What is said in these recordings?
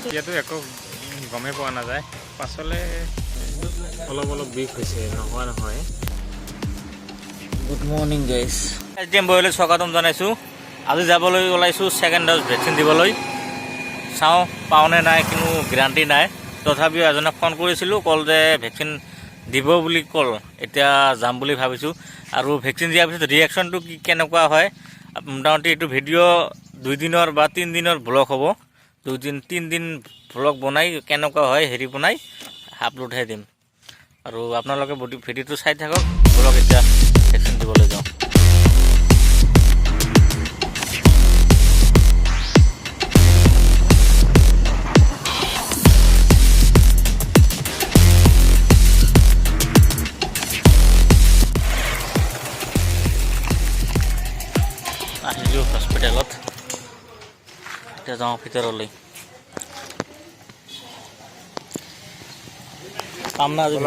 এতিয়াতো একো গমেই পোৱা নাযায় পাছলে অলপ অলপ বিষ হৈছে নোহোৱা নহয় গুড মৰ্নিং গাইজ এটিএম বয়লৈ স্বাগতম জনাইছোঁ আজি যাবলৈ ওলাইছোঁ ছেকেণ্ড ড'জ ভেকচিন দিবলৈ চাওঁ পাওঁনে নাই কোনো গেৰাণ্টি নাই তথাপিও এজনক ফোন কৰিছিলোঁ ক'ল যে ভেকচিন দিব বুলি ক'ল এতিয়া যাম বুলি ভাবিছোঁ আৰু ভেকচিন দিয়াৰ পিছত ৰিয়েকশ্যনটো কি কেনেকুৱা হয় মোটামুটি এইটো ভিডিঅ' 2 দিনৰ বা 3 দিনৰ ব্লগ হ'ব 2-3 দিন ব্লগ বনাই কেনেকুৱা হয় হেৰি বনাই আপলোডহে দিম আৰু আপোনালোকে ভিডিঅ'টো চাই থাকক ব্লগ এতিয়া ভেকচিন দিবলৈ যাওঁ আহিলোঁ হস্পিটেলত এতিয়া যাওঁ ভিতৰলৈ পাম না আজি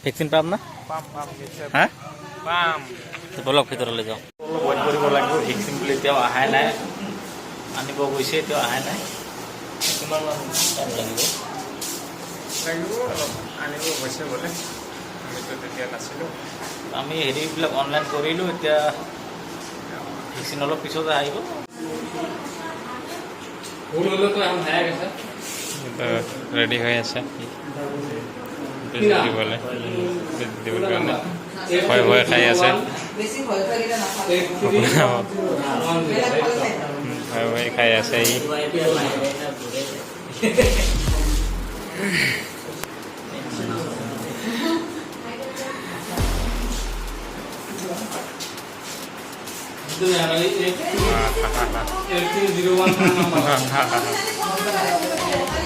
ভেকচিন পাম না হা পাম বলক ভিতৰলৈ যাওঁ ৱেইট কৰিব লাগিব ভেকচিন বুলি এতিয়াও অহাই নাই আনিব গৈছে এতিয়াও অহাই নাই কিমান টাইম লাগিব অলপ আনিব গৈছে বোলে আমিতো তেতিয়া নাছিলোঁ আমি হেৰিবিলাক অনলাইন কৰিলোঁ এতিয়া ভেকচিন অলপ পিছতে আহিব ৰেডি হৈ আছে দিবলৈ কাৰণে ভয় ভয় খাই আছে ভয় ভয় খাই আছে ই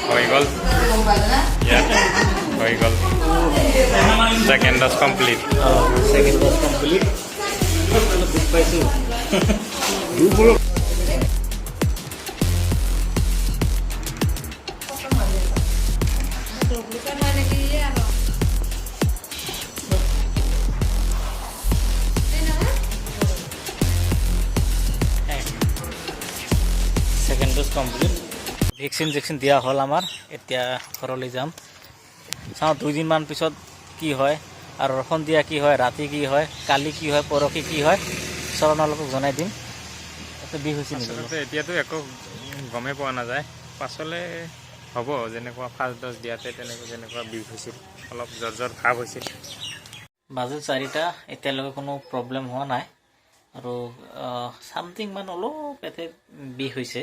হৈ গ'ল হৈ গ'ল second dose complete second dose complete দুখ পাইছোঁ ছেকেণ্ড ড'জ কমপ্লিট ভেকচিন দিয়া হ'ল আমাৰ এতিয়া ঘৰলৈ যাম চাওঁ 2 দিনমান পিছত কি হয় আৰু সন্ধিয়া কি হয় ৰাতি কি হয় কালি কি হয় পৰহি কি হয় আপোনালোকক জনাই দিম এটা বিষ হৈছে নেকি এতিয়াতো একো গমেই পোৱা নাযায় পাছলৈ হ'ব যেনেকুৱা ফাৰ্ষ্ট ড'জ দিয়াতে যেনেকুৱা বিষ হৈছিল অলপ জ্বৰ ভাৱ হৈছিল বাজিল 4টা এতিয়ালৈকে কোনো প্ৰব্লেম হোৱা নাই আৰু সামথিং মান অলপ এতে বিষ হৈছে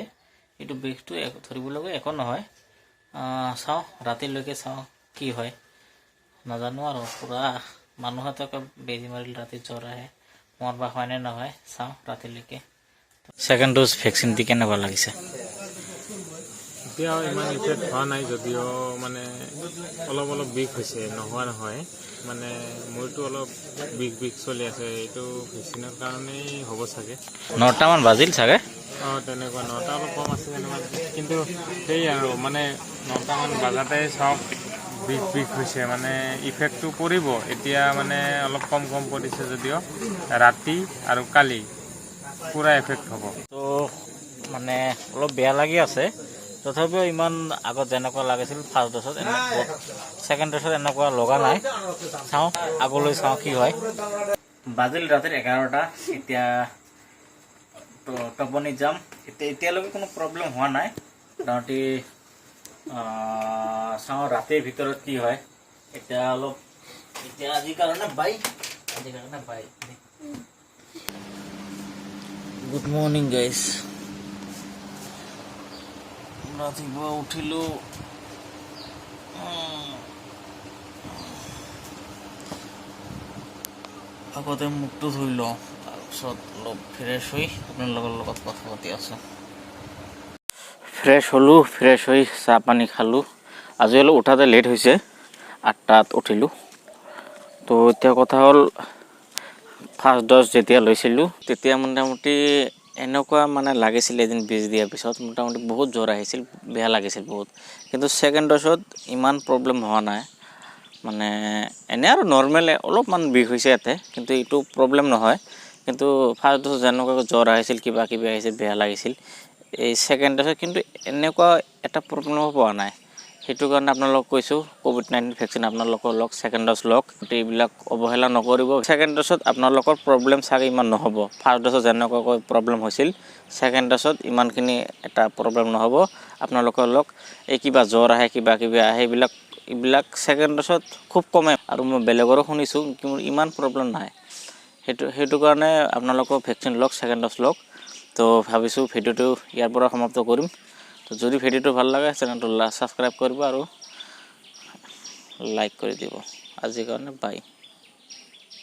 এইটো বিষটো ধৰিবলগীয়া একো নহয় চাওঁ ৰাতিলৈকে চাওঁ কি হয় নাজানো আৰু পুৰা মানুহতে বেজি মাৰিলে ৰাতি জ্বৰ আহে মোৰ বা হয় নে নহয় চাওঁ ৰাতিলৈকে ছেকেণ্ড ড'জ ভেকচিন দি কেনেকুৱা লাগিছে এতিয়াও ইমান ইফেক্ট হোৱা নাই যদিও মানে অলপ অলপ বিষ হৈছে নোহোৱা নহয় মানে মোৰতো অলপ বিষ চলি আছে এইটো ভেকচিনৰ কাৰণেই হ'ব চাগে 9টামান বাজিল চাগে তেনেকুৱা 9টা অলপ কম আছে যেনিবা কিন্তু সেই আৰু মানে 9টামান বাজাতে চাওক বিষ হৈছে মানে ইফেক্টটো পৰিব এতিয়া মানে অলপ কম পৰিছে যদিও ৰাতি আৰু কালি পুৰা এফেক্ট হ'ব তো মানে অলপ বেয়া লাগি আছে তথাপিও ইমান আগত যেনেকুৱা লাগিছিল ফাৰ্ষ্ট ড'জত ছেকেণ্ড ড'জত এনেকুৱা লগা নাই চাওঁ আগলৈ চাওঁ কি হয় বাজিল ৰাতিৰ 11টা এতিয়া টোপনিত যাম এতিয়ালৈকে কোনো প্ৰব্লেম হোৱা নাই মোটামুটি চাওঁ ৰাতিৰ ভিতৰত কি হয় এতিয়া অলপ এতিয়া আজিৰ কাৰণে বাই গুড মৰ্নিং গাইজ ৰাতিপুৱা উঠিলোঁ আগতে মুখটো ধুই লওঁ তাৰপিছত অলপ ফ্ৰেছ হৈ আপোনালোকৰ লগত কথা পাতি আছোঁ ফ্ৰেছ হ'লোঁ ফ্ৰেছ হৈ চাহ পানী খালোঁ আজি অলপ উঠাতে লেট হৈছে 8টাত উঠিলোঁ তো এতিয়া কথা হ'ল ফাৰ্ষ্ট ড'জ যেতিয়া লৈছিলোঁ তেতিয়া মোটামুটি এনেকুৱা মানে লাগিছিল এদিন বেজি দিয়াৰ পিছত মোটামুটি বহুত জ্বৰ আহিছিল বেয়া লাগিছিল বহুত কিন্তু ছেকেণ্ড ড'জত ইমান প্ৰব্লেম হোৱা নাই মানে এনে আৰু নৰ্মেল অলপমান বিষ হৈছে ইয়াতে কিন্তু এইটো প্ৰব্লেম নহয় কিন্তু ফাৰ্ষ্ট ড'জত যেনেকুৱাকৈ জ্বৰ আহিছিল কিবা কিবি আহিছিল বেয়া লাগিছিল এই ছেকেণ্ড ড'জত কিন্তু এনেকুৱা এটা প্ৰব্লেম পোৱা নাই সেইটো কাৰণে আপোনালোকক কৈছোঁ কোভিড-19 ভেকচিন আপোনালোকৰ লওক ছেকেণ্ড ড'জ লওক এইবিলাক অৱহেলা নকৰিব ছেকেণ্ড ড'জত আপোনালোকৰ প্ৰব্লেম চাগে ইমান নহ'ব ফাৰ্ষ্ট ড'জত যেনেকুৱাকৈ প্ৰব্লেম হৈছিল ছেকেণ্ড ড'জত ইমানখিনি এটা প্ৰব্লেম নহ'ব আপোনালোকৰ লওক এই কিবা জ্বৰ আহে কিবা কিবি আহে এইবিলাক ছেকেণ্ড ড'জত খুব কমে আৰু মই বেলেগৰো শুনিছোঁ কিন্তু ইমান প্ৰব্লেম নাই সেইটো কাৰণে আপোনালোকৰ ভেকচিন লওক ছেকেণ্ড ড'জ লওক তো ভাবিছোঁ ভিডিঅ'টো ইয়াৰ পৰা সমাপ্ত কৰিম তো যদি ভিডিঅ'টো ভাল লাগে চেনেলটো ছাবস্ক্ৰাইব কৰিব আৰু লাইক কৰি দিব আজিৰ কাৰণে বাই